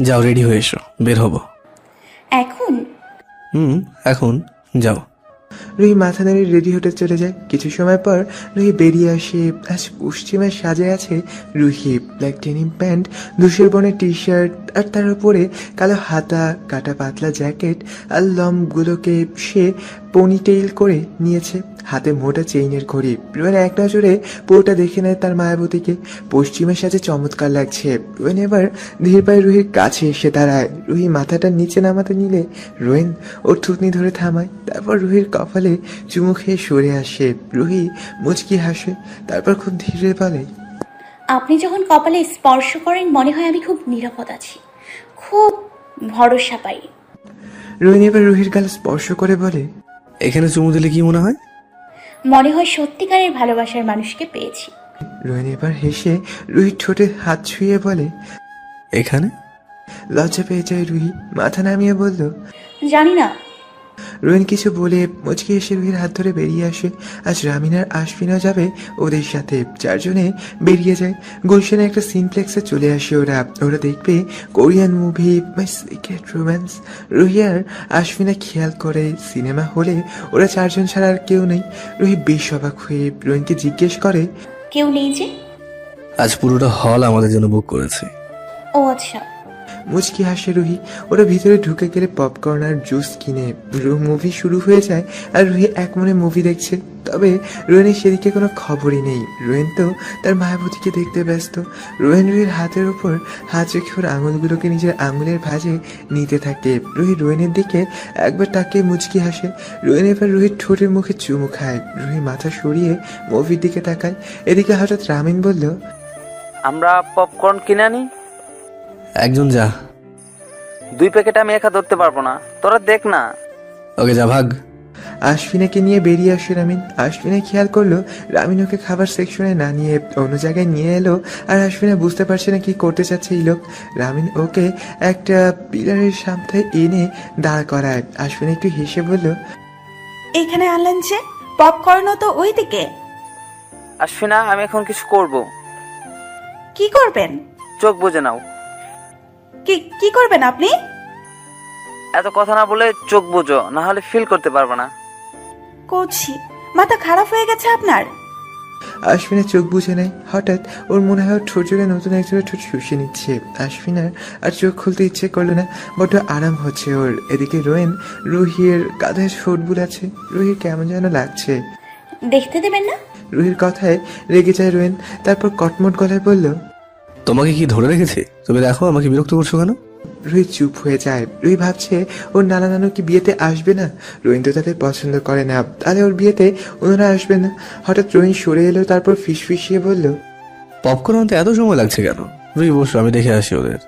যাও রেডি হয়ে এসো, বের হবো। এখন? এখন যাও। রুহি মাথা নেড়ে রেডি হতে চলে যায়। কিছু সময় পর রুহি বেরিয়ে আসে। আজ পশ্চিমের সাজে আছে রুহি। ব্ল্যাক ডেনিম প্যান্ট, ধূসর বনের টি শার্ট, আর তার উপরে কালো হাতা কাটা পাতলা জ্যাকেট, আর লম্বগুলোকে সে পনিটেইল করে নিয়েছে। হাতে মোটা চেইনের ঘড়ি। রোয়েন এক নজরে পুরোটা দেখে নেয় তার মায়াবতীকে। পশ্চিমের সাজে চমৎকার লাগছে। রোয়েন এবার ধীর পায়ে রুহির কাছে এসে দাঁড়ায়। রুহি মাথাটা নিচে নামাতে নিলে রোয়েন ওর থুতনি ধরে থামায়। তারপর রুহির কপালে চুমু খেয়ে সরে আসে। রুহি মুচকি হাসে, তারপর খুব ধীরে বলে, আপনি যখন কপালে স্পর্শ করেন মনে হয় আমি খুব নিরাপদ আছি, খুব ভরসা পাই। রোয়েন এবার রুহির গাল স্পর্শ করে বলে, এখানে চুমু দিলে কি মনে হয়? মনে হয় সত্যিকারের ভালোবাসার মানুষকে পেয়েছি। রোয়েন এবার হেসে রুহির ঠোঁটে হাত ছুঁয়ে বলে, এখানে? লজ্জা পেয়ে যায় রুহি, মাথা নামিয়ে বলল, জানি না। রোয়েন কিছু বলে মুচকি এসে রুহির হাত ধরে বেরিয়ে আসে। আজ রামিন আর আশফিনও যাবে ওদের সাথে। চারজনে বেরিয়ে যায়। গুলশানে একটা সিনপ্লেক্সে চলে আসে ওরা দেখবে Korean movie My Secret Romance. Ruhi আর আশফিনা খেয়াল করে সিনেমা হলে ওরা চারজন ছাড়া আর কেউ নেই। রুহি বেশ অবাক হয়ে রোয়েনকে জিজ্ঞেস করে, কেউ নেই যে? আজ পুরোটা হল আমাদের জন্য বুক করেছে। ও আচ্ছা। মুচকি হাসে রুহি। ওরা ভিতরে ঢুকে গেলে পপকর্ন আর জুস কিনে মুভি শুরু হয়ে যায়। আর রুহি এক মনে মুভি দেখছে। তবে রোয়েনের সেদিকে কোনো খবরই নেই। রোয়েন তো তার মায়াবতীকে দেখতে ব্যস্ত। রোয়েন রুহির হাতের ওপর হাত রেখে ওর আঙুলগুলোকে নিজের আঙুলের ভাঁজে নিতে থাকে। রুহি রোয়েনের দিকে একবার তাকিয়ে মুচকি হাসে। রোয়েন এবার রুহির ঠোঁটের মুখে চুমু খায়। রুহি মাথা সরিয়ে মুভির দিকে তাকায়। এদিকে হঠাৎ রামিন বলল, আমরা পপকর্ন কিনে আনি। একজন যা। 2 প্যাকেট আমি একা ধরতে পারবো না, তোরা দেখ না। ওকে যা, ভাগ। আশফিনাকে নিয়ে বেরিয়ে আসে রামিন। আশফিনা খেয়াল করলো রামিন ওকে খাবার সেকশনে না নিয়ে অন্য জায়গায় নিয়ে এলো। আর আশফিনা বুঝতে পারছে না কি করতে চাচ্ছে এই লোক। রামিন ওকে একটা পিলারের সামনে এনে দাঁড় করায়। আশফিনা একটু হেসে বলল, এখানে আনলেন যে? পপকর্নও তো ওইদিকে। আশফিনা, আমি এখন কিছু করব। কি করবেন? চোখ বুজে নাও। কি করবেন আপনি? এত কথা না বলে চোখ বুঝো, না হলে ফিল করতে পারবে না। করছি। মাথা খারাপ হয়ে গেছে আপনার? আশফিনা চোখ বুঝে নেয়। হঠাৎ ওর মনে হয় ঠোঁট জোড়ে নতুন একজনের ঠোঁট শুষে নিচ্ছে। আশফিনার আর চোখ খুলতে ইচ্ছে করলো না, বড্ড আরাম হচ্ছে ওর। এদিকে রোয়েন রুহির কাঁধে ঠোঁট বুলাচ্ছে। রুহির কেমন যেন লাগছে। দেখতে দেবেন না? রুহির কথায় রেগে যায় রোয়েন। তারপর কটমট গলায় বলল, তোমাকে কি ধরে রেখেছে? তুমি দেখো, আমাকে বিরক্ত করছো কেন? রুহি চুপ হয়ে যায়। রুহি ভাবছে ওর নানা নানু কি বিয়েতে আসবে না? রোহিন তো তাদের পছন্দ করে না, তাহলে ওর বিয়েতে ওনারা আসবে না। হঠাৎ রোহিন সরে এলো, তারপর ফিসফিসিয়ে বলল, পপকর্ন আনতে এত সময় লাগছে কেন? রুহি বসো, আমি দেখে আসি ওদের।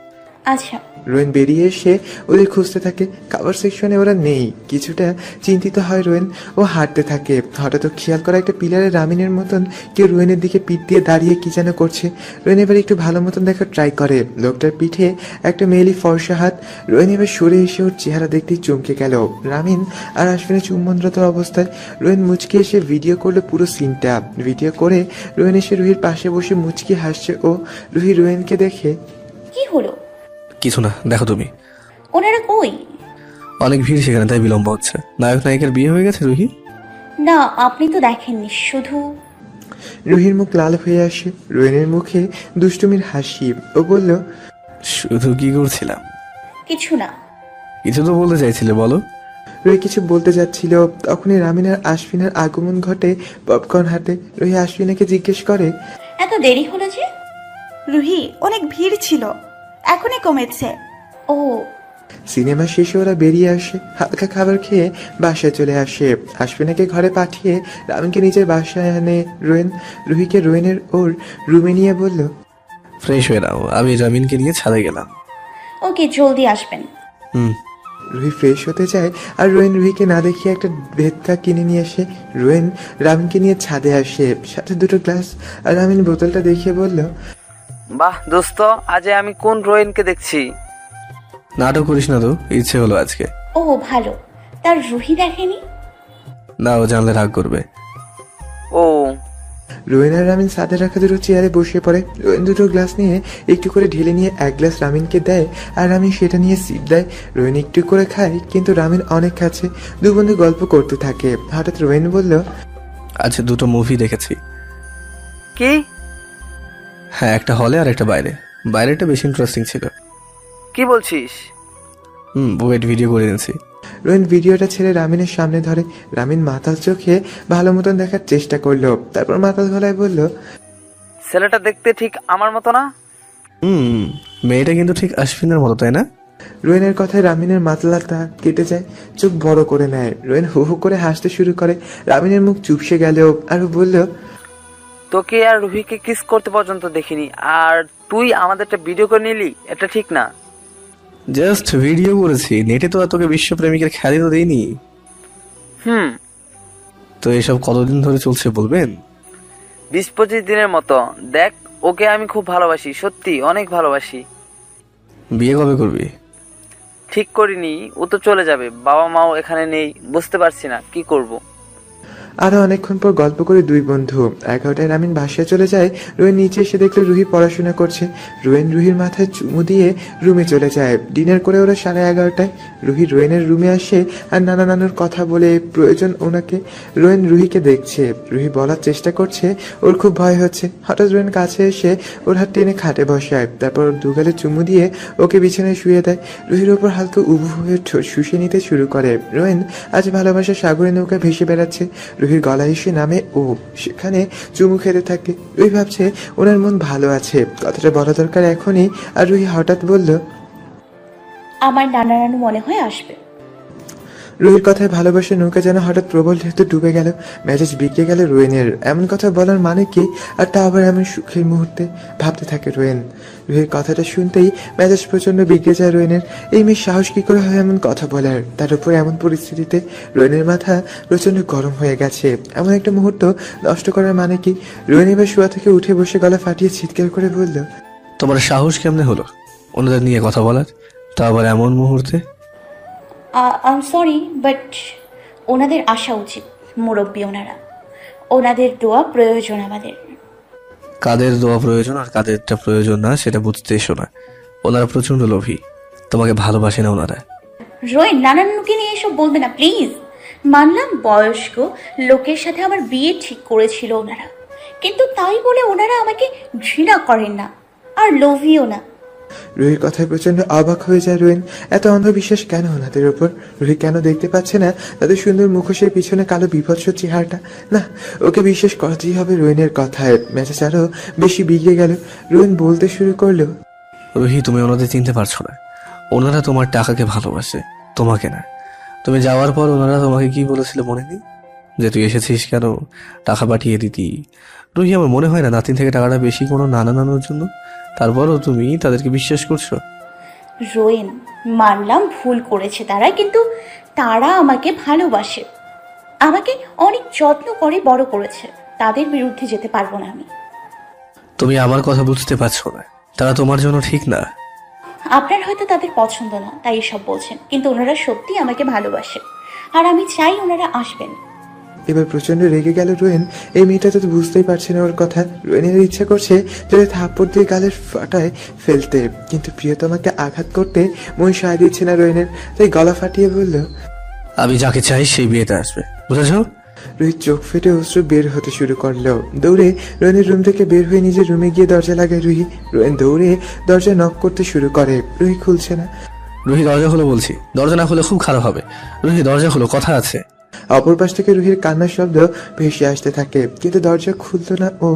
আচ্ছা। রোয়েন বেরিয়ে এসে ওদের খুঁজতে থাকে। খাবার সেকশনে ওরা নেই। কিছুটা চিন্তিত হয় রোয়েন। ও হাঁটতে থাকে। হঠাৎ খেয়াল করা একটা পিলারে রামিনের মতন কেউ রোয়েনের দিকে পিঠ দিয়ে দাঁড়িয়ে কি যেন করছে। রোয়েন এবার একটু ভালো মতন দেখার ট্রাই করে। লোকটার পিঠে একটা মেয়েলি ফর্সা হাত। রোয়েন এবার সরে এসে ওর চেহারা দেখতেই চমকে গেল। রামিন আর আশফিনের চুম্বনরত অবস্থায়। রোয়েন মুচকি এসে ভিডিও করলো পুরো সিনটা। ভিডিও করে রোয়েন এসে রুহির পাশে বসে মুচকি হাসছে ও। রুহি রোয়েনকে দেখে, কি হলো? কিছু না, দেখো তুমি। ওনারা কই? অনেক ভিড় সেখানে, তাই বিলম্ব হচ্ছে। নায়ক নায়িকার বিয়ে হয়ে গেছে রুহি? না, আপনি তো দেখেননি, শুধু। রুহির মুখ লাল হয়ে আসে। রোয়েনের মুখে দুষ্টুমির হাসি। ও বলল, শুধু কি করছিলাম? কিছু না। কিছু তো বলতে চাইছিলে, বলো। রুহি কিছু বলতে যাচ্ছিল, তখনই রামিন আর আশফিনার আগমন ঘটে পপকর্ন হাতে। রুহি আশফিনাকে জিজ্ঞেস করে, এত দেরি হলো যে? রুহি, অনেক ভিড় ছিল, এখনই কমেছে। ও। সিনেমা শেষে ওরা বেরিয়ে আসে। হালকা খাবার খেয়ে বাসায় চলে আসে। আশফিনাকে ঘরে পাঠিয়ে রামিনকে নিজের বাসায় আনে রোয়েন। রুহিকে রোয়েনের ওর রুমে নিয়ে বলল, ফ্রেশ হয়ে নাও, আমি রামিনকে নিয়ে ছাদে গেলাম। ওকে, জলদি আসবেন। রুহি ফ্রেশ হতে যায় আর রোয়েন রুহিকে না দেখিয়ে একটা ভেদকা কিনে নিয়ে আসে। রোয়েন রামিনকে নিয়ে ছাদে আসে, সাথে 2টো গ্লাস। আর রামিন বোতলটা দেখিয়ে বলল, বাহ দোস্ত, আজ আমি কোন রোয়েনকে দেখছি। নাটক করিস না তো, ইচ্ছে হলো আজকে। ও ভালো। তার রুহি দেখেনি? না, ও জানলে রাগ করবে। ও। রোয়েন আর রামিন সাথে রাখা দুটো চেয়ারে বসে পড়ে। রোয়েন দুটো গ্লাস নিয়ে একটু করে ঢেলে নিয়ে এক গ্লাস রামিনকে দেয়, আর রামিন সেটা নিয়ে সিপ দেয়। রোয়েন একটু করে খায়, কিন্তু রামিন অনেক খাচ্ছে। দু বন্ধু গল্প করতে থাকে। হঠাৎ রোয়েন বলল, আজ দুটো মুভি দেখেছি। কি? হ্যাঁ, একটা হলে আর একটা বাইরে। বাইরেটা বেশি ইন্টারেস্টিং ছিল। কি বলছিস? ওয়েট, ভিডিও করে এনেছি। রোয়েন ভিডিওটা ছেড়ে রামিনের সামনে ধরে। রামিন মাতাল চোখে ভালো মতন দেখার চেষ্টা করলো, তারপর মাতাল গলায় বলল, ছেলেটা দেখতে ঠিক আমার মতো না? মেয়েটা কিন্তু ঠিক আশফিনের মতো, তাই না? রোয়েনের কথায় রামিনের মাতলাটা কেটে যায়, চোখ বড় করে নেয়। রোয়েন হু হু করে হাসতে শুরু করে। রামিনের মুখ চুপসে গেল, আর বলল, তোকে আর রুহিকে কিস করতে পর্যন্ত দেখিনি, আর তুই আমাদেরটা ভিডিও করে নিলি? এটা ঠিক না। জাস্ট ভিডিও করেছি, নেটে তো আর তোকে বিশ্বপ্রেমিকের খ্যাতি তো দেইনি। তো এসব কতদিন ধরে চলছে বলবেন? 20-25 দিনের মতো। দেখ, ওকে আমি খুব ভালোবাসি, সত্যি অনেক ভালোবাসি। বিয়ে কবে করবি? ঠিক করিনি, ও তো চলে যাবে, বাবা মাও এখানে নেই, বুঝতে পারছি না কি করব। আরো অনেকক্ষণ পর গল্প করে দুই বন্ধু। 11টায় রামিন বাসায় চলে যায়। রোয়েন নিচে এসে দেখলো রুহি পড়াশোনা করছে। রোয়েন রুহির মাথায় চুমু দিয়ে রুমে চলে যায়। ডিনার করে ওরা 11:30টায়। রুহি রোয়েনের রুমে আসে আর নানা নানুর কথা বলে প্রয়োজন ওনাকে। রোয়েন রুহিকে দেখছে, রুহি বলার চেষ্টা করছে, ওর খুব ভয় হচ্ছে। হঠাৎ রোয়েন কাছে এসে ওর হাত টেনে খাটে বসায়, তারপর ওর দুগালে চুমু দিয়ে ওকে বিছানায় শুয়ে দেয়। রুহির ওপর হালকা উবু হয়ে ঠোঁট শুষে নিতে শুরু করে। রোয়েন আজ ভালোবাসার সাগরে নৌকায় ভেসে বেড়াচ্ছে। রুহির গলায় এসে নামে ও, সেখানে চুমু খেতে থাকে। রুহি ভাবছে ওনার মন ভালো আছে, কথাটা বলা দরকার এখনই। আর রুহি হঠাৎ বলল, আমার নানা নানু মনে হয় আসবে। রুহির কথায় ভালোবাসা নৌকা যেন হঠাৎ প্রবল ঢেউতে ডুবে গেল। মেজাজ বিকে গেল রোয়েনের। এমন কথা বলার মানে কি? আর তা আবার এমন সুখের মুহূর্তে? ভাবতে থাকে রোয়েন। রুহির কথাটা শুনতেই মেজাজ প্রচন্ড বিগড়ে যায় রোয়েনের। এই মেয়ের সাহস কি করে হয় এমন কথা বলার, তার উপর এমন পরিস্থিতিতে? রোয়েনের মাথা প্রচন্ড গরম হয়ে গেছে। এমন একটা মুহূর্ত নষ্ট করার মানে কি? রোয়েন এবার শোয়া থেকে উঠে বসে গলা ফাটিয়ে চিৎকার করে বলল, তোমার সাহস কেমনে হলো ওনাদের নিয়ে কথা বলার, তা আবার এমন মুহূর্তে? আই এম সরি, বাট ওনাদের আসা উচিত। মুরব্বী ওনারা, ওনাদের দোয়া প্রয়োজন আমাদের। কাদের দোয়া প্রয়োজন আর কাদেরটা প্রয়োজন না সেটা বুঝতে এসো না। ওনারা প্রচন্ড লোভী, তোমাকে ভালোবাসে না ওনারা। রোয়েন, নানা নানুকে নিয়ে এসব বলবে না প্লিজ। মানলাম বয়স্ক লোকের সাথে আমার বিয়ে ঠিক করেছিল ওনারা, কিন্তু তাই বলে ওনারা আমাকে ঘৃণা করেন না, আর লোভীও না। রুহির কথায় প্রচন্ড অবাক হয়ে যায় রোয়েন। এত অন্ধবিশ্বাস কেন ওনাদের ওপর? রুহি কেন দেখতে পাচ্ছে না তাদের সুন্দর মুখোশের পিছনে কালো বিভৎস চেহারাটা? না, ওকে বিশ্বাস করতেই হবে রোয়েনের কথায়। মেজাজ আরো বেশি বিগড়ে গেল। রোয়েন বলতে শুরু করলো, রুহি, তুমি ওনাদের চিনতে পারছো না। ওনারা তোমার টাকাকে ভালোবাসে, তোমাকে না। তুমি যাওয়ার পর ওনারা তোমাকে কি বলেছিল মনে নেই? যে তুই এসেছিস কেন, টাকা পাঠিয়ে দিতি। রুহি, আমার মনে হয় না নাতিন থেকে টাকাটা বেশি কোনো নানা নানুর জন্য। তারপরও তুমি তাদেরকে বিশ্বাস করছো। রোয়েন, মানলাম ভুল করেছে তারা, কিন্তু তারা আমাকে ভালোবাসে, আমাকে অনেক যত্ন করে বড় করেছে। তাদের বিরুদ্ধে যেতে পারবো না আমি। তুমি আমার কথা বুঝতে পারছো না, তারা তোমার জন্য ঠিক না। আপনার হয়তো তাদের পছন্দ না তাই এসব বলছেন, কিন্তু ওনারা সত্যি আমাকে ভালোবাসে, আর আমি চাই ওনারা আসবেন। এবার প্রচন্ড রেগে গেল রোয়েন। এই মেয়েটা তো বুঝতেই পারছে না ওর কথা। রোয়েনের ইচ্ছা করছে যদি থাপ্পড় দিয়ে গালের ফাটায় ফেলতে, কিন্তু প্রিয়তমাকে আঘাত করতে মন সায় দিচ্ছে না রোয়েনের। তাই গলা ফাটিয়ে বলল, আমি যাকে চাই সেই বিয়েতে আসবে, বুঝেছো? রোহিত চোখ ফেটে অশ্রু বের হতে শুরু করলো। দৌড়ে রোয়েনের রুম থেকে বের হয়ে নিজের রুমে গিয়ে দরজা লাগায় রুহি। রোয়েন দৌড়ে দরজা নক করতে শুরু করে। রুহি খুলছে না। রুহি, দরজা হলো বলছি। দরজা না খুলে খুব খারাপ হবে। রুহি, দরজা হলো, কথা আছে। অপর পাশ থেকে রুহির কান্নার শব্দ ভেসে আসতে থাকে, কিন্তু দরজা খুলতো না ও।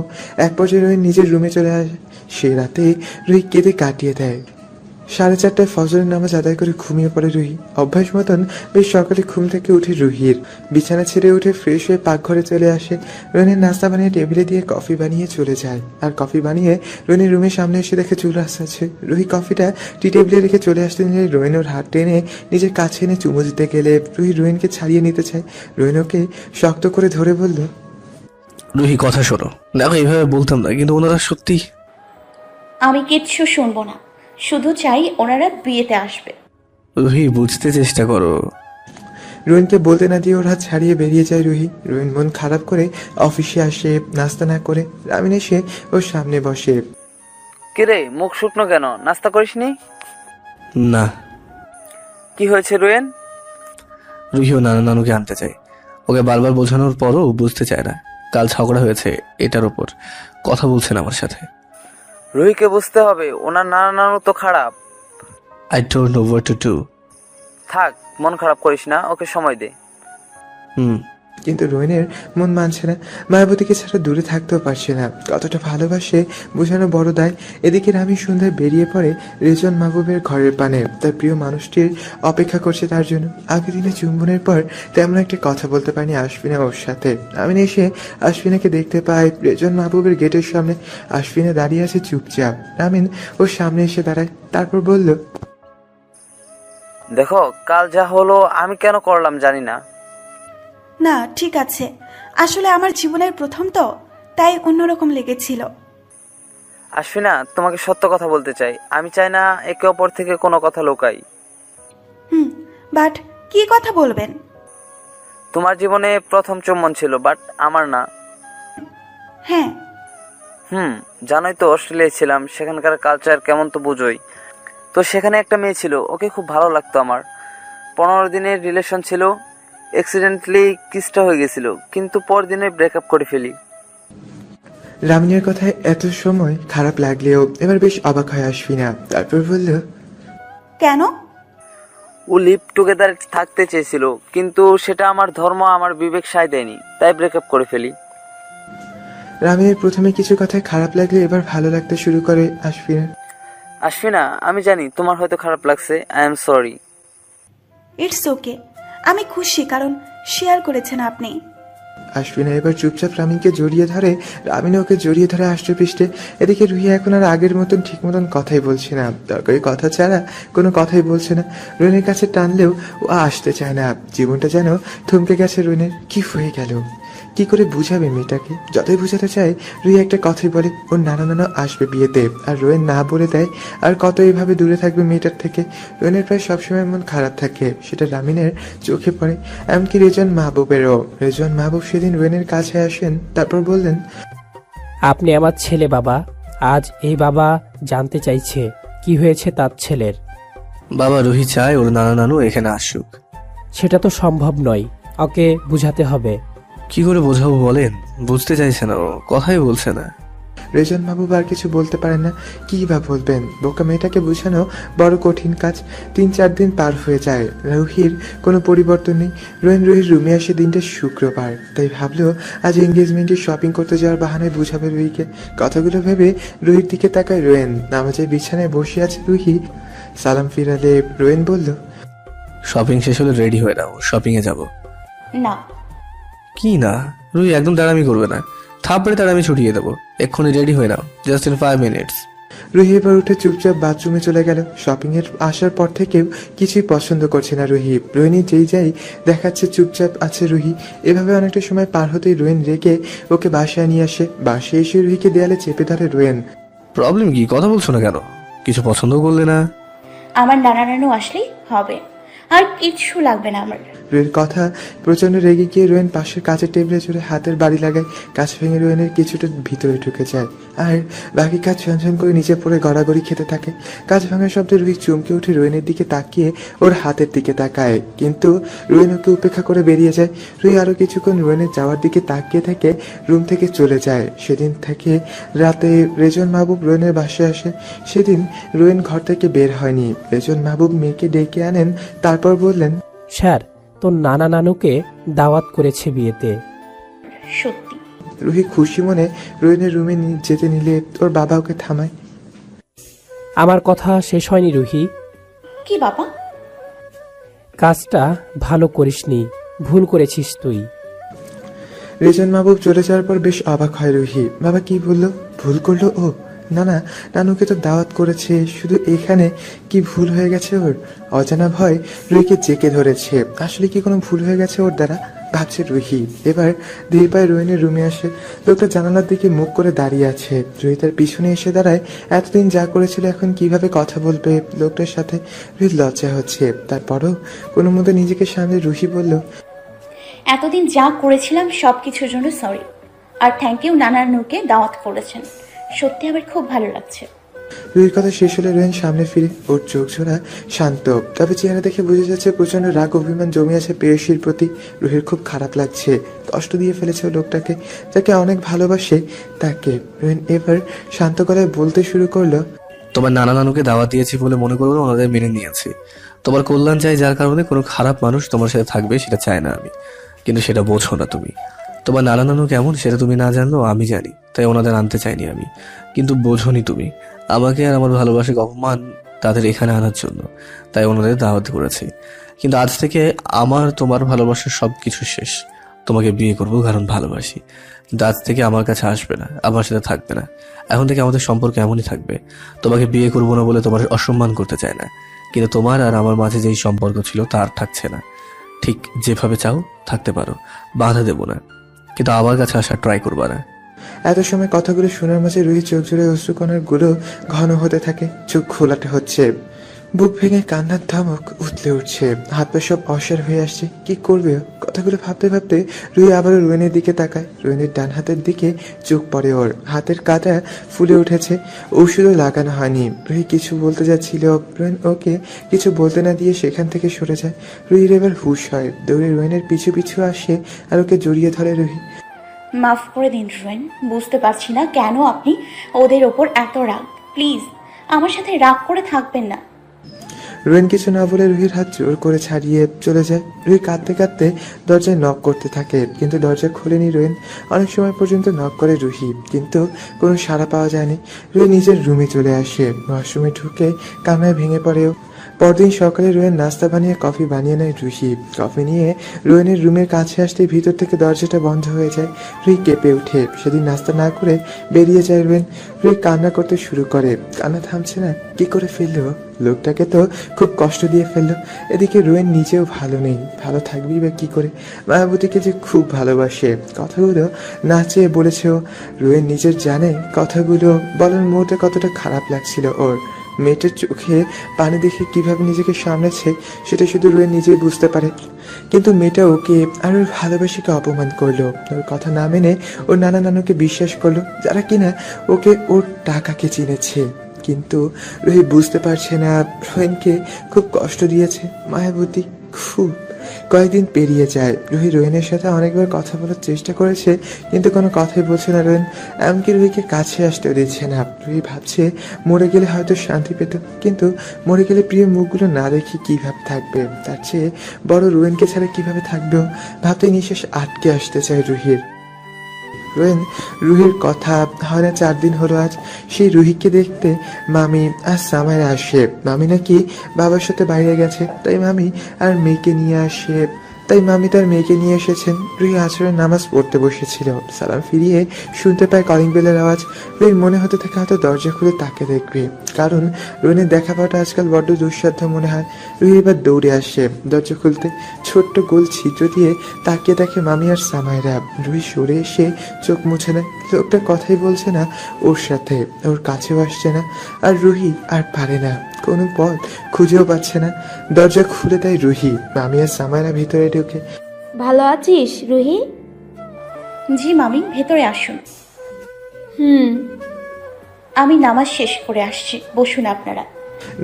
এক পর্যায়ে রুহি নিজের রুমে চলে আসে। সে রাতে রুহি কেঁদে কাটিয়ে দেয়। 4:30টায় ফজরের নামাজ আদায় করে ঘুমিয়ে পড়ে রুহি। অভ্যাস মতন বেশ সকালে ঘুম থেকে উঠে রুহির বিছানা ছেড়ে উঠে ফ্রেশ হয়ে পাকঘরে চলে আসে। রোহিণীর নাস্তা বানিয়ে টেবিলে দিয়ে কফি বানিয়ে চলে যায়। আর কফি বানিয়ে রোহিণীর রুমের সামনে এসে দেখে চুল আছে। রুহি কফিটা টি টেবিলে রেখে চলে আসতে নিলে রোহিণ ওর হাত টেনে নিজের কাছে এনে চুমু দিতে গেলে রুহি রোহিণকে ছাড়িয়ে নিতে চায়। রোহিণ ওকে শক্ত করে ধরে বলল, রুহি, কথা শোনো। দেখো, এইভাবে বলতাম না, কিন্তু ওনারা সত্যি। আমি কিচ্ছু শুনবো না, শুধু চাই ওনারা বিয়েতে আসবে। রুহি, বুঝতে চেষ্টা করো। রোহিণকে বলতে না দিয়ে ওর হাত ছাড়িয়ে বেরিয়ে যায় রুহি। রোহিণ মন খারাপ করে অফিসে আসে, নাস্তা না করে। রামিন এসে ওর সামনে বসে। কিরে মুখ শুকনো কেন, নাস্তা করিসনি? না। কি হয়েছে রোয়েন? রুহিও নানা নানুকে আনতে চায়, ওকে বারবার বোঝানোর পরও বুঝতে চায় না। কাল ঝগড়া হয়েছে এটার ওপর, কথা বলছেন আমার সাথে। রুহিকে বুঝতে হবে, ওনার নানা নানু তো খারাপ। I don't know what to do. থাক, মন খারাপ করিস না, ওকে সময় দে। কিন্তু রোহিণের মন মানছে না। মায়াবতীকে ছাড়া দূরে থাকতেও পারছে না। কতটা ভালোবাসে বোঝানো বড় দায়। এদিকে রামি সন্ধ্যায় বেরিয়ে পড়ে রেজন মাহবুবের ঘরের পানে। তার প্রিয় মানুষটির অপেক্ষা করছে তার জন্য। আগের দিনে চুম্বনের পর তেমন একটা কথা বলতে পারেনি আশফিনা ওর সাথে। রামিন এসে আশফিনাকে দেখতে পায় রেজন মাহবুবের গেটের সামনে। আশফিনা দাঁড়িয়ে আছে চুপচাপ। রামিন ওর সামনে এসে দাঁড়ায়, তারপর বলল, দেখো কাল যা হলো আমি কেন করলাম জানি না। না ঠিক আছে, আসলে আমার জীবনের প্রথম তো, তাই অন্যরকম লেগেছিল। আশফিনা, তোমাকে সত্য কথা বলতে চাই। আমি চাই না একে অপর থেকে কোনো কথা লুকাই। বাট কি কথা বলবেন? তোমার জীবনে প্রথম চুম্বন ছিল, বাট আমার না। হ্যাঁ। জানোই তো অস্ট্রেলিয়ায় ছিলাম, সেখানকার কালচার কেমন তো বুঝোই। তো সেখানে একটা মেয়ে ছিল, ওকে খুব ভালো লাগতো আমার। 15 দিনের রিলেশন ছিল, অ্যাক্সিডেন্টলি কিসটা হয়ে গেছিল, কিন্তু পরদিনে ব্রেকআপ করে ফেলি। রামিনের কথায় এত সময় খারাপ লাগলেও এবার বেশ অবাক হয় আশফিনা। তারপর বলল, কেন? ও লিভ টুগেদার থাকতে চেয়েছিল, কিন্তু সেটা আমার ধর্ম, আমার বিবেক সায় দেয়নি, তাই ব্রেকআপ করে ফেলি। রামিনের প্রথমে কিছু কথায় খারাপ লাগলে এবার ভালো লাগতে শুরু করে আশফিনা। আশফিনা, আমি জানি তোমার হয়তো খারাপ লাগছে, I am sorry. It's okay, আমি খুশি কারণ শেয়ার করেছেন আপনি। আশফিনা এবার চুপচাপ রামিনকে জড়িয়ে ধরে। রামিন ওকে জড়িয়ে ধরে আষ্টপৃষ্টে। এদিকে রুহি এখন আর আগের মতন ঠিক মতন কথাই বলছে না। দরকারি কথা ছাড়া কোনো কথাই বলছে না। রোহিণের কাছে টানলেও ও আসতে চায় না। জীবনটা যেন থমকে গেছে রোহিণের। কি হয়ে গেল? কি করে বুঝাবে মেয়েটাকে? যতই বুঝাতে চায় রুহি একটা কথাই বলে, ওর নানা নানা আসবে বিয়েতে। আর রোহিণ না বলে দেয়। আর কত এইভাবে দূরে থাকবে মেয়েটার থেকে। রোহিণের প্রায় সবসময় মন খারাপ থাকে, সেটা রামিনের চোখে পড়ে। এমনকি রেজন মাহবুবেরও। রেজন মাহবুব সেদিন রোহিণের কাছে আসেন, তারপর বললেন, আপনি আমার ছেলে বাবা। আজ এই বাবা জানতে চাইছে কি হয়েছে তার ছেলের। বাবা, রুহি চায় ওর নানা নানু এখানে আসুক। সেটা তো সম্ভব নয়, ওকে বুঝাতে হবে। কি করে বোঝাবো বলেন? বুঝতে চাইছে না, ও কথাই বলছে না। রেজন মাহবুব আর কিছু বলতে পারেন না। কি বা বলবেন? বোকা মেয়েটাকে বোঝানো বড় কঠিন কাজ। 3-4 দিন পার হয়ে যায়, রুহির কোনো পরিবর্তন নেই। রুহির রুমে আসে দিনটা শুক্রবার। তাই ভাবলো আজ এঙ্গেজমেন্টে শপিং করতে যাওয়ার বাহানায় বুঝাবে রুহিকে। কথাগুলো ভেবে রুহির দিকে তাকায় রোয়েন। নামাজের বিছানায় বসে আছে রুহি। সালাম ফিরালে রোয়েন বলল, শপিং শেষ হলে রেডি হয়ে নাও, শপিং এ যাব। না। কি না? রুহি একদম দাঁড়ামি করবে না, থাপড়ে তার আমি ছুটিয়ে দেবো। এক্ষুনি রেডি হয়ে নাও, জাস্ট ইন 5 মিনিটস। রুহি এবার উঠে চুপচাপ বাথরুমে চলে গেল। শপিং এর আসার পর থেকেও কিছুই পছন্দ করছে না রুহি। রোহিণী যেই যাই দেখাচ্ছে চুপচাপ আছে রুহি। এভাবে অনেকটা সময় পার হতেই রোহিণ রেগে ওকে বাসায় নিয়ে আসে। বাসায় এসে রুহিকে দেয়ালে চেপে ধরে রোহিণ। প্রবলেম কি? কথা বলছো না কেন? কিছু পছন্দ করলে না? আমার নানা নানু আসলেই হবে, আর কিচ্ছু লাগবে না আমার। রোহিণের কথা প্রচন্ড রেগে গিয়ে রোহিণ পাশের কাঁচের টেবিলে চড়ে হাতের বাড়ি লাগায়। কাঁচ ভেঙে রোহিণের কিছুটা ভিতরে ঢুকে যায়, আর বাকি কাজ ঝনঝন করে নিচে পড়ে গড়াগড়ি খেতে থাকে। কাঁচ ভাঙার শব্দে রুহি চমকে উঠে রোহিণের দিকে তাকিয়ে ওর হাতের দিকে তাকায়, কিন্তু রোহিণ ওকে উপেক্ষা করে বেরিয়ে যায়। রুহি আরো কিছুক্ষণ রোহিণের যাওয়ার দিকে তাকিয়ে থেকে রুম থেকে চলে যায়। সেদিন থেকে রাতে রেজন মাহবুব রোহিণের বাসায় আসে। সেদিন রোহিণ ঘর থেকে বের হয়নি। রেজন মাহবুব মেয়েকে ডেকে আনেন, তারপর বললেন, স্যার, তোর নানা নানুকে দাওয়াত করেছে বিয়েতে। সত্যি? রুহি খুশি মনে রোহিণের রুমে যেতে নিলে ওর বাবা ওকে থামায়। আমার কথা শেষ হয়নি রুহি। কি বাবা? কাজটা ভালো করিসনি, ভুল করেছিস তুই। রেজন মাহবুব চলে যাওয়ার পর বেশ অবাক হয় রুহি। বাবা কি বললো? ভুল করলো ও? নানা নানুকে তো দাওয়াত করেছে, শুধু এখানে কি ভুল হয়ে গেছে ওর? অজানা ভয় রুহিকে জেকে ধরেছে। আসলে কি কোনো ভুল হয়ে গেছে ওর দ্বারা, ভাবছে রুহি। এবার ধীরে পায়ে রোহিণীর রুমে আসে। লোকটা জানালার দিকে মুখ করে দাঁড়িয়ে আছে। রুহি তার পিছনে এসে দাঁড়ায়। এতদিন যা করেছিল এখন কিভাবে কথা বলবে লোকটার সাথে? রুহির লজ্জা হচ্ছে, তারপরও কোনো মতো নিজেকে সামনে রুহি বলল, এতদিন যা করেছিলাম সব কিছুর জন্য সরি। আর থ্যাংক ইউ নানানুকে দাওয়াত করেছেন, সত্যি আমার খুব ভালো লাগছে। রুহির কথা শেষ হলে রোহিণ সামনে ফিরে। ওর চোখ ঝোড়া শান্ত, তবে চেহারা দেখে বোঝা যাচ্ছে প্রচন্ড রাগ অভিমান জমে আছে প্রেয়সীর প্রতি। রুহির খুব খারাপ লাগছে, কষ্ট দিয়ে ফেলেছে ও লোকটাকে, যাকে অনেক ভালোবাসে তাকে। রোহিণ এবার শান্ত গলায় বলতে শুরু করলো, তোমার নানা নানুকে দাওয়াত দিয়েছি বলে মনে করো না ওনাদের মেনে নিয়েছি। তোমার কল্যাণ চাই, যার কারণে কোনো খারাপ মানুষ তোমার সাথে থাকবে সেটা চায় না আমি, কিন্তু সেটা বোঝো না তুমি। তোমার নানা নানু কেমন সেটা তুমি না জানলেও আমি জানি, তাই ওনাদের আনতে চাইনি আমি। কিন্তু বোঝোনি তুমি, আমাকে আর আমার ভালোবাসাকে অপমান তাদের এখানে আনার জন্য, তাই ওনাদের দাওয়াত করেছি। কিন্তু আজ থেকে আমার তোমার ভালোবাসার সব কিছু শেষ। তোমাকে বিয়ে করবো কারণ ভালোবাসি, কিন্তু আজ থেকে আমার কাছে আসবে না, আমার সাথে থাকবে না। এখন থেকে আমাদের সম্পর্ক এমনই থাকবে। তোমাকে বিয়ে করবো না বলে তোমার অসম্মান করতে চায় না, কিন্তু তোমার আর আমার মাঝে যেই সম্পর্ক ছিল তা আর থাকছে না। ঠিক যেভাবে চাও থাকতে পারো, বাধা দেবো না, কিন্তু আমার কাছে আসা ট্রাই করবা না। এত সময় কথাগুলো শোনার মাঝে রুহি চোখ জুড়ে অশ্রুকণার গুলো ঘন হতে থাকে। চোখ খোলাটে হচ্ছে, বুক ভেঙে কান্নার ধমক উতলে উঠছে, হাত পা সব অসাড় হয়ে আসছে। কি করবে? কথাগুলো ভাবতে ভাবতে রুহি আবারও রোহিণীর দিকে তাকায়। রোহিণীর ডান হাতের দিকে চোখ পড়ে ওর, হাতের কাঁটা ফুলে উঠেছে, ওষুধও লাগানো হয়নি। রুহি কিছু বলতে যাচ্ছিল, রোহিণ ওকে কিছু বলতে না দিয়ে সেখান থেকে সরে যায়। রুহির এবার হুঁশ হয়, দৌড়ে রোহিণীর পিছু পিছু আসে আর ওকে জড়িয়ে ধরে রুহি। মাফ করে দিন রোয়েন, বুঝতে পারছি না কেন আপনি ওদের ওপর এত রাগ। প্লিজ আমার সাথে রাগ করে থাকবেন না। রোহিণ কিছু না বলে রুহির হাত জোর করে ছাড়িয়ে চলে যায়। রুহি কাঁদতে কাঁদতে দরজায় নক করতে থাকে, কিন্তু দরজা খোলেনি রোহিণ। অনেক সময় পর্যন্ত নক করে রুহি, কিন্তু কোনো সাড়া পাওয়া যায়নি। রুহি নিজের রুমে চলে আসে। ওয়াশরুমে ঢুকে কান্নায় ভেঙে পড়েও। পরদিন সকালে রোহিণ নাস্তা বানিয়ে কফি বানিয়ে নেয় রুহি। কফি নিয়ে রোহিণের রুমের কাছে আসতে ভিতর থেকে দরজাটা বন্ধ হয়ে যায়। রুহি কেঁপে ওঠে। সেদিন নাস্তা না করে বেরিয়ে যায় রোহিণ। রুহি কান্না করতে শুরু করে, কান্না থামছে না। কি করে ফেললো? লোকটাকে তো খুব কষ্ট দিয়ে ফেললো। এদিকে রোহিণ নিজেও ভালো নেই, ভালো থাকবেই বা কি করে? মায়াবতীকে যে খুব ভালোবাসে, কথাগুলো না চেয়ে বলেছে ও। রোহিণ নিজের জানে কথাগুলো বলার মুহূর্তে কতটা খারাপ লাগছিল ওর। মেয়েটার চোখে পানি দেখে কিভাবে নিজেকে সামলেছে সেটা শুধু রোহিণ নিজেই বুঝতে পারে। কিন্তু মেয়েটা ওকে আর ওর ভালোবাসাকে অপমান করলো। ওর কথা না মেনে ওর নানা নানুকে বিশ্বাস করলো, যারা কিনা ওকে ওর টাকাকে চিনেছে। কিন্তু রুহি বুঝতে পারছে না রোহিণকে খুব কষ্ট দিয়েছে মায়াবতী, খুব। কয়েকদিন পেরিয়ে যায়। রুহি রোহিণের সাথে অনেকবার কথা বলার চেষ্টা করেছে, কিন্তু কোনো কথাই বলছে না রোহিণ। এমনকি রুহিকে কাছে আসতেও দিচ্ছে না। রুহি ভাবছে মরে গেলে হয়তো শান্তি পেত, কিন্তু মরে গেলে প্রিয় মুখগুলো না দেখে কিভাবে থাকবে? তার চেয়ে বড় রোহিণকে ছাড়া কিভাবে থাকবেও ভাবতে নিঃশ্বাস আটকে আসতে চায় রুহির। রোহিণ রুহির কথা হয় না 4 দিন হলো আজ। সেই রুহিকে দেখতে মামি আর সামাইরা আসে। মামি নাকি বাবার সাথে বাইরে গেছে, তাই মামি আর মেয়েকে নিয়ে আসে। তাই মামি তার মেয়েকে নিয়ে এসেছেন। রুহি আসরের নামাজ পড়তে বসেছিল। সালাম ফিরিয়ে শুনতে পায় কলিং বেলের আওয়াজ। রুহির মনে হতে থাকে হয়তো দরজা খুলে তাকে দেখবে, কারণ রোহিণের দেখা পাওয়াটা আজকাল বড্ড দুঃসাধ্য মনে হয়। রুহি এবার দৌড়ে আসে দরজা খুলতে। ছোট্ট গোল ছিদ্র দিয়ে তাকিয়ে দেখে মামি আর সামাইরা। রুহি সরে এসে চোখ মুছে নেয়। লোকটা কথাই বলছে না ওর সাথে, ওর কাছেও আসছে না। আর রুহি আর পারে না, কোনো পথ খুঁজেও পাচ্ছে না। দরজা খুলে দেয় রুহি। মামি আর সামাইরা ভিতরে ঢুকে। ভালো আছিস রুহি? জি মামি, ভেতরে আসুন। হুম। আমি নামাজ শেষ করে আসছি, বসুন আপনারা।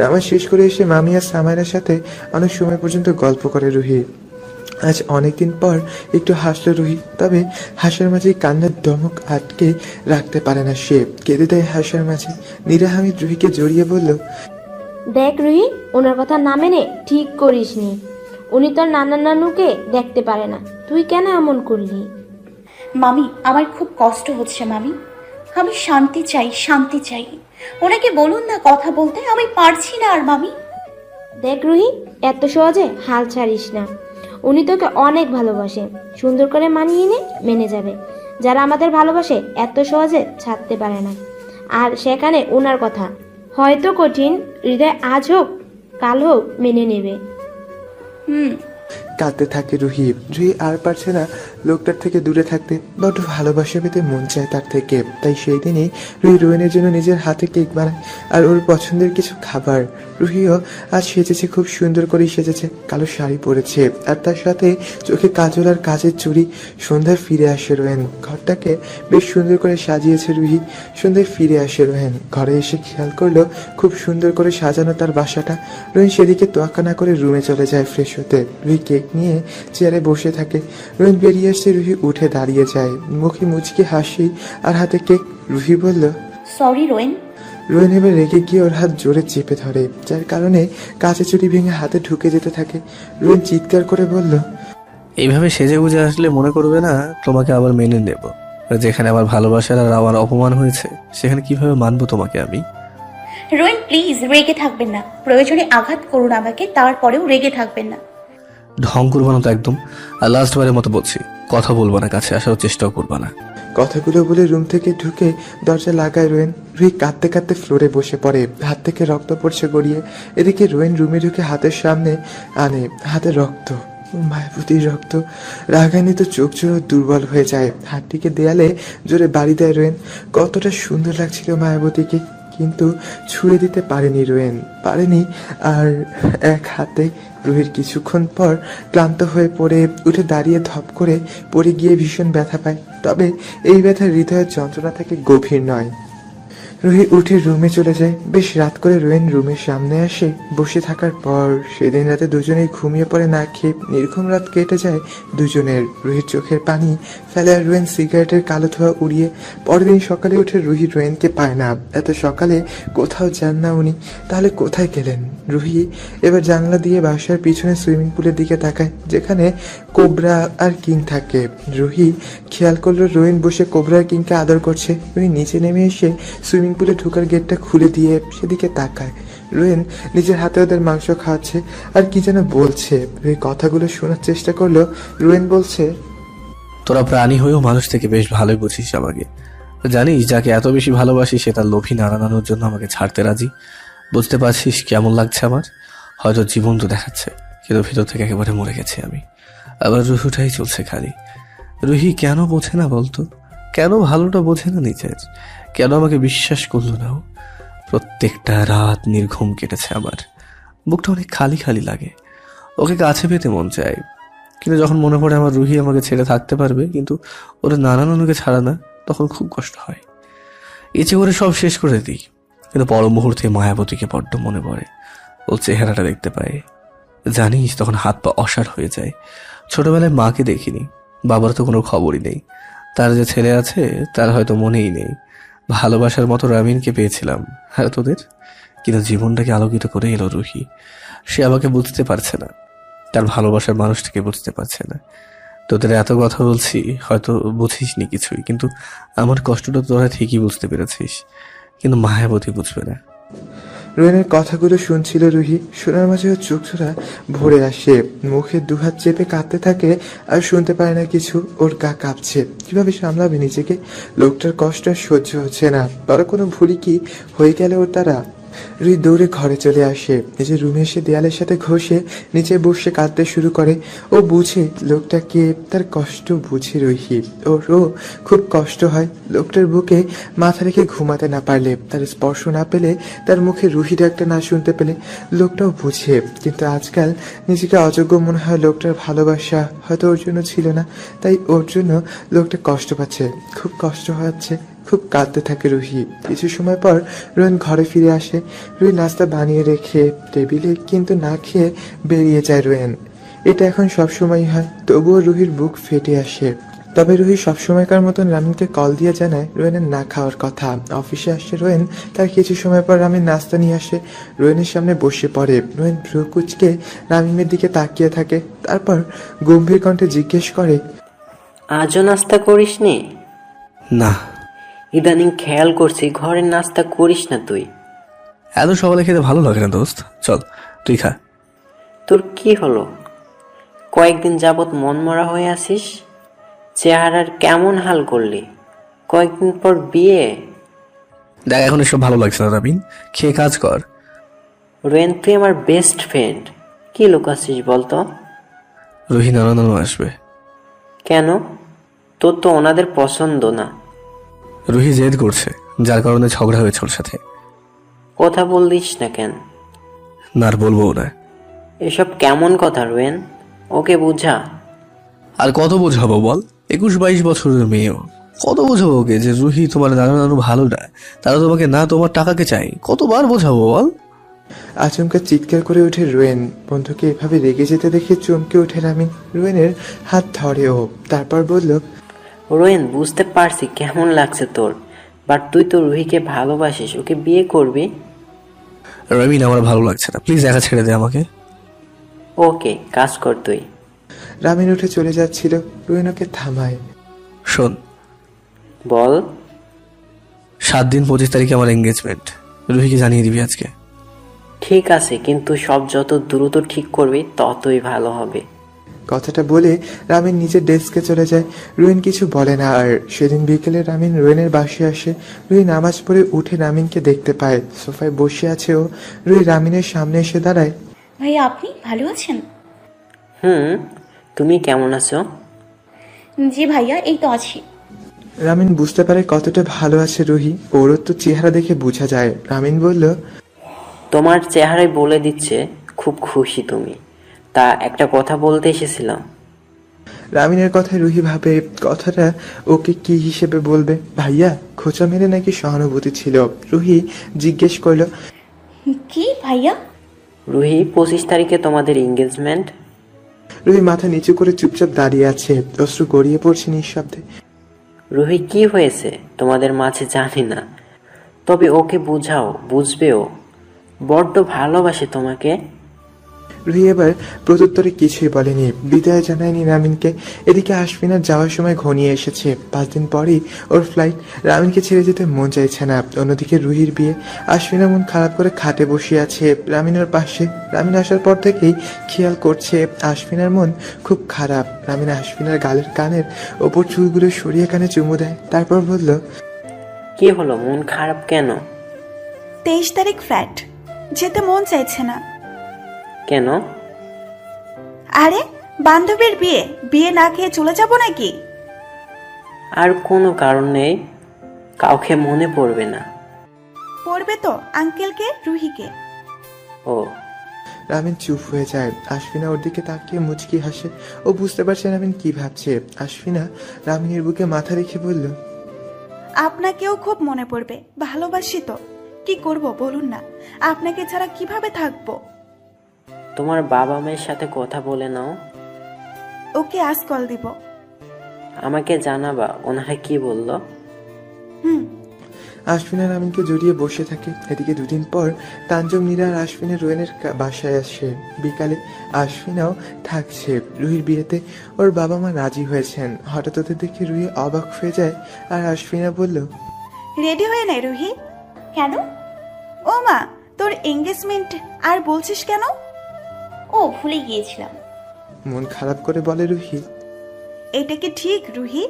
নামাজ শেষ করে এসে মামি আর সামাইরার সাথে অনেক সময় পর্যন্ত গল্প করে রুহি। আজ অনেকদিন পর একটু হাসলো রুহি, তবে হাসার মাঝে কান্নার ধমক আটকে রাখতে পারে না সে। কেঁদে দেয় হাসার মাঝে। নীরা হামিদ রুহিকে জড়িয়ে বলল, দেখ রুহি, ওনার কথা না মেনে ঠিক করিসনি। উনি তোর নানা নানুকে দেখতে পারে না, তুই কেন এমন করলি? মামি আমার খুব কষ্ট হচ্ছে মামি, আমি শান্তি চাই, শান্তি চাই। ওনাকে বলুন না কথা বলতে, আমি পারছি না আর মামি। দেখ রুহি, এত সহজে হাল ছাড়িস না। উনি তোকে অনেক ভালোবাসে, সুন্দর করে মানিয়ে নে, মেনে যাবে। যারা আমাদের ভালোবাসে এত সহজে ছাড়তে পারে না। আর সেখানে ওনার কথা হয়তো কঠিন, হৃদয় আজ হোক কাল হোক মেনে নেবে। কাঁদতে থাকে রুহি। রুহি আর পারছে না লোকটার থেকে দূরে থাকতে, বড্ড ভালোবাসা পেতে মন চায় তার থেকে। তাই সেই দিনই রুহি রোয়েনের জন্য নিজের হাতে কেক বানায় আর ওর পছন্দের কিছু খাবার। রুহিও আজ সেজেছে, খুব সুন্দর করেই সেজেছে, কালো শাড়ি পরেছে আর তার সাথে চোখে কাজল আর কাচের চুড়ি। সন্ধ্যায় ফিরে আসে রোয়েন, ঘরটাকে বেশ সুন্দর করে সাজিয়েছে রুহি। সন্ধ্যায় ফিরে আসে রোয়েন, ঘরে এসে খেয়াল করলো খুব সুন্দর করে সাজানো তার বাসাটা। রোয়েন সেদিকে তোয়াক্কা না করে রুমে চলে যায় ফ্রেশ হতে। রুহি কেক নিয়ে চেয়ারে বসে থাকে। রোয়েন বেরিয়ে আসছে, রুহি উঠে দাঁড়িয়ে যায়, মুখে মুচকি হাসি আর হাতে কেক। রুহি বলল, সরি রোয়েন। রোয়েন এবার রেগে গিয়ে ওর হাত জোরে চেপে ধরে, যার কারণে কাঁচের চুড়ি ভেঙে হাতে ঢুকে যেতে থাকে। রোয়েন চিৎকার করে বলল, এইভাবে সেজে গুজে আসলে মনে করবে না তোমাকে আবার মেনে নেব। আর যেখানে আমার ভালোবাসার আর আমার অপমান হয়েছে সেখানে কিভাবে মানবো তোমাকে আমি? রোয়েন প্লিজ রেগে থাকবেন না, প্রয়োজনে আঘাত করুন আমাকে, তারপরেও রেগে থাকবেন না। ঢং করবো না তো একদম। আর লাস্ট বারের মতো বলছি, কথা বলবো না, কাছে আসার চেষ্টাও করবো না। কথাগুলো বলে রুম থেকে ঢুকে দরজা লাগায় রোয়েন। রুহি কাঁদতে কাঁদতে ফ্লোরে বসে পড়ে, হাত থেকে রক্ত পড়ছে গড়িয়ে। এদিকে রোয়েন রুমে ঢুকে হাতের সামনে আনে, হাতে রক্ত, মায়াবতীর রক্ত। রাগান্বিত চোখ জোড়া দুর্বল হয়ে যায়, হাতটিকে দেয়ালে জোরে বাড়ি দেয় রোয়েন। কতটা সুন্দর লাগছিল মায়াবতীকে, কিন্তু ছুঁড়ে দিতে পারেনি রোয়েন, পারেনি। আর এক হাতে রুহির কিছুক্ষণ পর ক্লান্ত হয়ে পড়ে উঠে দাঁড়িয়ে ধপ করে পড়ে গিয়ে ভীষণ ব্যথা পায়। তবে এই ব্যথা হৃদয়ের যন্ত্রণা থেকে গভীর নয়। রুহি উঠে রুমে চলে যায়। বেশ রাত করে রোয়েন রুমের সামনে আসে। বসে থাকার পর সেদিন রাতে দুজনেই ঘুমিয়ে পড়ে না খেয়ে। নির্ঘুম রাত কেটে যায় দুজনের। রুহির চোখের পানি ফেলে আর রোয়েন সিগারেটের কালো ধোঁয়া উড়িয়ে। পরের দিন সকালে উঠে রুহি রোয়েনকে পায় না। এত সকালে কোথাও যান না উনি, তাহলে কোথায় গেলেন? রুহি এবার জানলা দিয়ে বাসার পিছনে সুইমিং পুলের দিকে তাকায়, যেখানে কোবরা আর কিং থাকে। রুহি খেয়াল করলো রোয়েন বসে কোবরা আর কিংকে আদর করছে। রুহি নিচে নেমে এসে সুইমিং পুলে ঢোকার গেটটা খুলে দিয়ে সেদিকে তাকায়। রোয়েন নিজের হাতে ওদের মাংস খাওয়াচ্ছে আর কি যেন বলছে। রুহি কথাগুলো শোনার চেষ্টা করলো। রোয়েন বলছে, তোরা প্রাণী হয়েও মানুষ থেকে বেশ ভালোই বুঝিস আমাকে। জানিস যাকে এত বেশি ভালোবাসি সে তার লোভী নাড়ানোর জন্য আমাকে ছাড়তে রাজি। বুঝতে পারছিস কেমন লাগছে আমার? হয়তো জীবন তো দেখাচ্ছে, কিন্তু ভিতর থেকে একেবারে মরে গেছে আমি। আবার রুহুটাই চলছে খালি। রুহি কেন বোঝে না বলতো? কেন ভালোটা বোঝে না নিজের? কেন আমাকে বিশ্বাস করলো না ও? প্রত্যেকটা রাত নির্ঘুম কেটেছে আমার। বুকটা অনেক খালি খালি লাগে। ওকে কাছে পেতে মন চায়, কিন্তু যখন মনে পড়ে আমার রুহি আমাকে ছেড়ে থাকতে পারবে কিন্তু ওরা নানানুকে ছাড়া না, তখন খুব কষ্ট হয়। ইচ্ছে করে সব শেষ করে দিই, কিন্তু পর মুহূর্তে মায়াবতীকে বড্ড মনে পড়ে। ওর চেহারাটা দেখতে পায়, জানিস তখন হাত পা অসাড় হয়ে যায়। ছোটবেলায় মাকে দেখিনি, বাবার তো কোনো খবরই নেই। তার যে ছেলে আছে তার হয়তো মনেই নেই। ভালোবাসার মতো রামিনকে পেয়েছিলাম, আর তোদের? কিন্তু জীবনটাকে আলোকিত করে এলো রুহি। সে আমাকে বুঝতে পারছে না, তার ভালোবাসার মানুষটাকে বুঝতে পারছে না। তোদের এত কথা বলছি, হয়তো বুঝিসনি কিছুই, কিন্তু আমার কষ্টটা তোরা ঠিকই বুঝতে পেরেছিস, কিন্তু মায়াবতী বুঝবে না। রোয়েনের কথাগুলো শুনছিল রুহি। শোনার মাঝে ওর চোখ জোড়া ভরে আসে, মুখে দুহাত চেপে কাঁদতে থাকে আর শুনতে পারে না কিছু। ওর গা কাঁপছে, কিভাবে সামলাবে নিজেকে? লোকটার কষ্ট আর সহ্য হচ্ছে না। বড় কোনো ভুলই কি হয়ে গেলে ওর দ্বারা? রুহি দৌড়ে ঘরে চলে আসে, নিজের রুমে এসে দেয়ালের সাথে ঘষে নিচে বসে কাঁদতে শুরু করে। ও বুঝে লোকটাকে, তার কষ্ট বুঝে রুহি। ওরও খুব কষ্ট হয় লোকটার বুকে মাথা রেখে ঘুমাতে না পারলে, তার স্পর্শ না পেলে, তার মুখে রুহি ডাকটা না শুনতে পেলে। লোকটাও বুঝে, কিন্তু আজকাল নিজেকে অযোগ্য মনে হয়। লোকটার ভালোবাসা হয়তো ওর জন্য ছিল না, তাই ওর জন্য লোকটা কষ্ট পাচ্ছে, খুব কষ্ট হচ্ছে। খুব কাঁদতে থাকে রুহি। কিছু সময় পর রোয়েন ঘরে ফিরে আসে। রুহি নাস্তা বানিয়ে রেখে টেবিলে, কিন্তু না খেয়ে বেরিয়ে যায় রোয়েন। এটা এখন সবসময়ই হয়, তবুও রুহির বুক ফেটে আসে। তবে রুহি সবসময়কার মতন রামিনকে কল দিয়ে জানায় রোয়েনের না খাওয়ার কথা। অফিসে আসছে রোয়েন, তার কিছু সময় পর রামিন নাস্তা নিয়ে আসে, রোয়েনের সামনে বসে পড়ে। রোয়েন ভ্রু কুঁচকে রামিনের দিকে তাকিয়ে থাকে, তারপর গম্ভীর কণ্ঠে জিজ্ঞেস করে, আজও নাস্তা করিসনি? না। ইদানিং খেয়াল করছি ঘরের নাস্তা করিস না তুই। এত সকালে খেতে ভালো লাগে না দোস্ত, চল তুই খা। তোর কি হলো? কয়েকদিন যাবৎ মনমরা হয়ে আসিস, চেহারার কেমন হাল করলি? কয়েকদিন পর বিয়ে। দেখ এখন এসব ভালো লাগছে না রাবিন, খেয়ে কাজ কর। রোয়েন তুই আমার বেস্ট ফ্রেন্ড, কি লুকাচ্ছিস বলতো? রুহি নানা নানু আসবে। কেন? তোর তো ওনাদের পছন্দ না। রুহি জেদ করছে, যার কারণে ঝগড়া হয়েছে ওর সাথে। কথা বললিস না কেন? না আর বলবো না। এসব কেমন কথা রোয়েন? ওকে বুঝা। আর কত বোঝাবো বল, 21-22 বছরের মেয়েও। কত বোঝাবো ওকে যে রুহি তোমার নানা নানু ভালো না, তারা তোমাকে না তোমার টাকাকে চাই? কতবার বোঝাবো বল? আচমকা চিৎকার করে ওঠে রোয়েন। বন্ধুকে এভাবে রেগে যেতে দেখে চমকে ওঠে রামিন। রোয়েনের হাত ধরে ও, তারপর বলল, রোয়েন বুঝতে পারছি কেমন লাগছে তোর, বাট তুই তো রুহিকে ভালোবাসিস, ওকে বিয়ে করবি। রাবিন আমার ভালো লাগছে না, প্লিজ একা ছেড়ে দে আমাকে। ওকে, কাজ কর তুই। রামিন উঠে চলে যাচ্ছিল, রোয়েন ওকে থামায়। শোন, বল। 7 দিন 25 তারিখে আমার এঙ্গেজমেন্ট, রুহিকে জানিয়ে দিবি আজকে। ঠিক আছে, কিন্তু সব যত দ্রুত ঠিক করবি ততই ভালো হবে। কথাটা বলে রামিন নিজের ডেস্কে চলে যায়। রুহিন কিছু বলে না। আর সেদিন বিকেলে রামিন রুহিনের বাসায় আসে। রুহি নামাজ পড়ে উঠে রামিনকে দেখতে পায়, সোফায় বসে আছে ও। রুহি রামিনের সামনে এসে দাঁড়ায়। ভাইয়া আপনি ভালো আছেন? তুমি কেমন আছো? জি ভাইয়া, এই তো আছি। রামিন বুঝতে পারে কতটা ভালো আছে রুহি, ওর তো চেহারা দেখে বোঝা যায়। রামিন বলল, তোমার চেহারায় বলে দিচ্ছে খুব খুশি তুমি। তা একটা কথা বলতে এসেছিলাম। রামিনের কথায় রুহি ভাবে কথাটা ওকে কি হিসেবে বলবে। ভাইয়া খোঁচা মেরে নাকি সহানুভূতি ছিল। রুহি জিজ্ঞেস করলো, কি ভাইয়া? রুহি 25 তারিখে তোমাদের এঙ্গেজমেন্ট। রুহি মাথা নিচু করে চুপচাপ দাঁড়িয়ে আছে, অশ্রু গড়িয়ে পড়ছে নিঃশব্দে। রুহি কি হয়েছে তোমাদের মাঝে জানি না, তবে ওকে বুঝাও, বুঝবেও। বড্ড ভালোবাসে তোমাকে। রুহি এবার প্রত্যুত্তরে কিছুই বলেনি, বিদায় জানায়নি রামিনকে। এদিকে আশফিনার যাওয়ার সময় ঘনিয়ে এসেছে। 5 দিন পরই ওর ফ্লাইট। রামিনকে ছেড়ে যেতে মন চাইছে না। অন্যদিকে রুহির বিয়ে। আশফিনা মন খারাপ করে খাটে বসে আছে, রামিন ওর পাশে। রামিন আসার পর থেকেই খেয়াল করছে আশফিনার মন খুব খারাপ। রামিন আশফিনার গালের কানের ওপর চুলগুলো সরিয়ে কানে চুমু দেয়, তারপর বলল, কি হলো, মন খারাপ কেন? 23 তারিখ ফ্লাইট, যেতে মন চাইছে না। কেন? আরে বান্ধবীর বিয়ে, বিয়ে না খেয়ে চলে যাব নাকি? আর কোনো কারণ নেই, কাউকে মনে পড়বে না। পড়বে তো, আঙ্কেলকে, রুহিকে। ও। রামিন চুপ হয়ে যায়। আশফিনা ওর দিকে তাকিয়ে মুচকি হাসে। ও বুঝতে পারছে রামিন কি ভাবছে। আশফিনা রামিনের বুকে মাথা রেখে বলল, আপনাকেও খুব মনে পড়বে, ভালোবাসি তো। কি করব বলুন না, আপনাকে ছাড়া কিভাবে থাকবো? তোমার বাবা মায়ের সাথে কথা বলে নাও। ওকে আজ কল দিব। আমাকে জানাবা ওনারা কি বললো। হুম। আশফিনা রামিনকে জড়িয়ে বসে থাকে। এদিকে 2 দিন পর তানজম, নীরা আর আশফিনা রোয়েনের বাসায় আসে। বিকালে আশফিনাও থাকছে রুহির বিয়েতে। ওর বাবা মা রাজি হয়েছেন। হঠাৎ ওদের দেখে রুহি অবাক হয়ে যায়। আর আশফিনা বলল, রেডি হয়ে নাই রুহি? কেন? ও মা, তোর এঙ্গেজমেন্ট আর বলছিস কেন? ও ভুলে গিয়েছিলাম। মন খারাপ করে বলে রুহি। এটা কি ঠিক রুহি?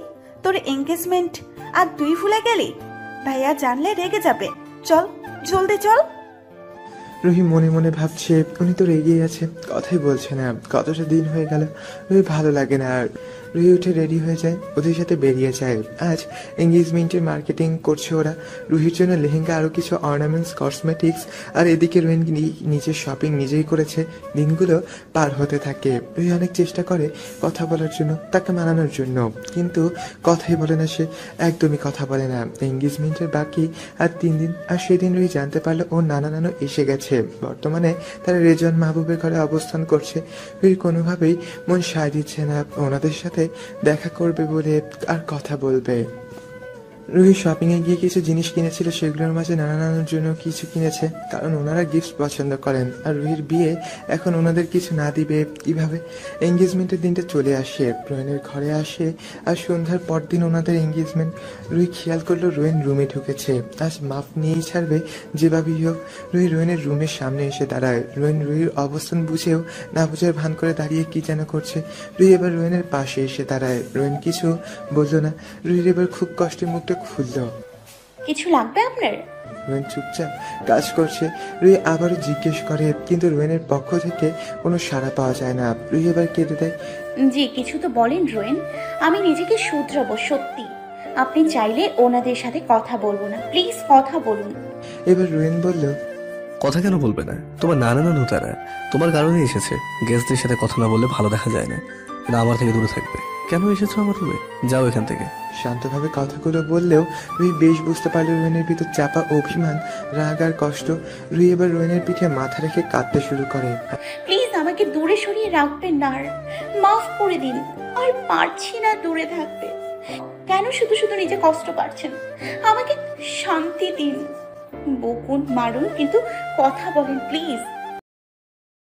তোর এঙ্গেজমেন্ট আর তুই ভুলে গেলি? ভাইয়া জানলে রেগে যাবে। চল জলদি চল। রুহি মনে মনে ভাবছে উনি তো রেগেই আছে, কথাই বলছে না। কতটা দিন হয়ে গেল, রুহি ভালো লাগে না আর। রুহি উঠে রেডি হয়ে যায়, ওদের সাথে বেরিয়ে যায়। আজ এঙ্গেজমেন্টের মার্কেটিং করছে ওরা। রুহির জন্য লেহেঙ্গা, আরও কিছু অর্নামেন্টস, কসমেটিক্স। আর এদিকে রুহিন নিজের শপিং নিজেই করেছে। দিনগুলো পার হতে থাকে। রুহি অনেক চেষ্টা করে কথা বলার জন্য, তাকে মানানোর জন্য, কিন্তু কথাই বলে না সে, একদমই কথা বলে না। এঙ্গেজমেন্টের বাকি আর 3 দিন। আর সেদিন রুহি জানতে পারলো ওর নানা নানু এসে গেছে। বর্তমানে তারা রেজন মাহবুবের ঘরে অবস্থান করছে। রুহি কোনোভাবেই মন সায় দিচ্ছে না ওনাদের সাথে দেখা করবে বলে আর কথা বলবে। রুহি শপিং এ গিয়ে কিছু জিনিস কিনেছিল, সেগুলোর মাঝে নানা নানুর জন্য কিছু কিনেছে, কারণ ওনারা গিফট পছন্দ করেন। আর রুহির বিয়ে, এখন ওনাদের কিছু না দিবে কিভাবে? এঙ্গেজমেন্টের দিনটা চলে আসে, রোয়েনের ঘরে আসে। আর সন্ধ্যার পর দিন ওনাদের এঙ্গেজমেন্ট। রুহি খেয়াল করলো রোয়েন রুমে ঢুকেছে। আজ মাপ নিয়েই ছাড়বে যেভাবেই হোক। রুহি রোয়েনের রুমের সামনে এসে দাঁড়ায়। রোয়েন রুহির অবস্থান বুঝেও না বুঝের ভান করে দাঁড়িয়ে কি যেন করছে। রুহি এবার রোয়েনের পাশে এসে দাঁড়ায়। রোয়েন কিছু বলল না। রুহির এবার খুব কষ্টে মুখটা খুলল। কিছু লাগবে আপনার? রোয়েন চুপচাপ কাজ করছে। রুহি আবারও জিজ্ঞেস করে, কিন্তু রোয়েনের পক্ষ থেকে কোনো সাড়া পাওয়া যায় না। রুহি এবার কেঁদে দেয়। জি কিছু তো বলেন রোয়েন, আমি নিজেকে শুধরাবো সত্যি। আপনি চাইলে ওনাদের সাথে কথা বলবো না, প্লিজ কথা বলুন। এবার রোয়েন বলল, কথা কেন বলবে না? তোমার নানা নানু তারা তোমার কারণে এসেছে। গেস্টদের সাথে কথা না বললে ভালো দেখা যায় না, না আমার থেকে দূরে থাকবে। কেন এসেছো আমার রুমে? যাও এখান থেকে। শান্তভাবে কথাগুলো বললেও রুহি বেশ বুঝতে পারল রোয়েনের ভিতর চাপা অভিমান, রাগ আর কষ্ট। রুহি এবার রোয়েনের পিঠে মাথা রেখে কাঁদতে শুরু করে। প্লিজ আমাকে দূরে সরিয়ে রাখবেন না, আর মাফ করে দিন। আর পারছি না দূরে থাকতে। কেন শুধু শুধু নিজে কষ্ট পাচ্ছেন? আমাকে শান্তি দিন। বকুন মারুন, কিন্তু কথা বলেন প্লিজ।